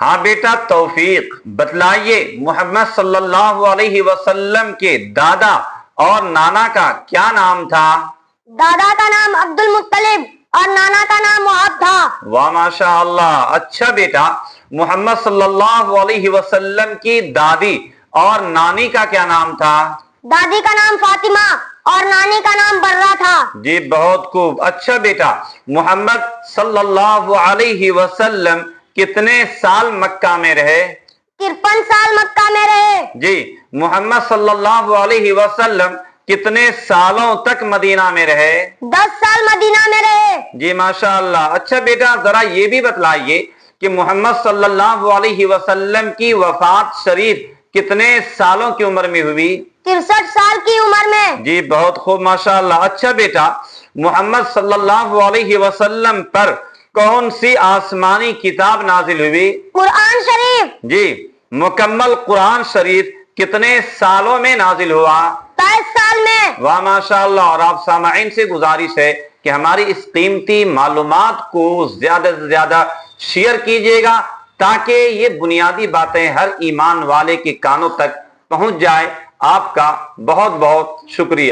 ہاں بیٹا توفیق، بتلائیے محمد صلی اللہ علیہ وسلم کے دادا اور نانا کا کیا نام تھا؟ دادا کا نام عبد المطلب اور نانا کا نام وہاب تھا۔ واہ ماشاء اللہ۔ اچھا بیٹا، محمد صلی اللہ علیہ وسلم کی دادی اور نانی کا کیا نام تھا؟ دادی کا نام فاطمہ اور نانی کا نام برہ تھا۔ جی بہت خوب۔ اچھا بیٹا، محمد صلی اللہ علیہ وسلم کتنے سال مکہ میں رہے؟ 53 سال مکہ میں رہے۔ جی، محمد صلی اللہ علیہ وسلم کتنے سالوں تک مدینہ میں رہے؟ 10 سال مدینہ میں رہے۔ جی ماشاء اللہ۔ اچھا بیٹا، ذرا یہ بھی بتلائیے کہ محمد صلی اللہ علیہ وسلم کی وفات شریف کتنے سالوں کی عمر میں ہوئی؟ 63 سال کی عمر میں۔ جی بہت خوب ماشاء اللہ۔ اچھا بیٹا، محمد صلی اللہ علیہ وسلم پر کون سی آسمانی کتاب نازل ہوئی؟ قرآن شریف۔ جی، مکمل قرآن شریف کتنے سالوں میں نازل ہوا؟ 23 سال میں۔ واہ ماشاء اللہ۔ اور آپ سامعین سے گزارش ہے کہ ہماری اس قیمتی معلومات کو زیادہ سے زیادہ شیئر کیجیے گا تاکہ یہ بنیادی باتیں ہر ایمان والے کے کانوں تک پہنچ جائے۔ آپ کا بہت بہت شکریہ۔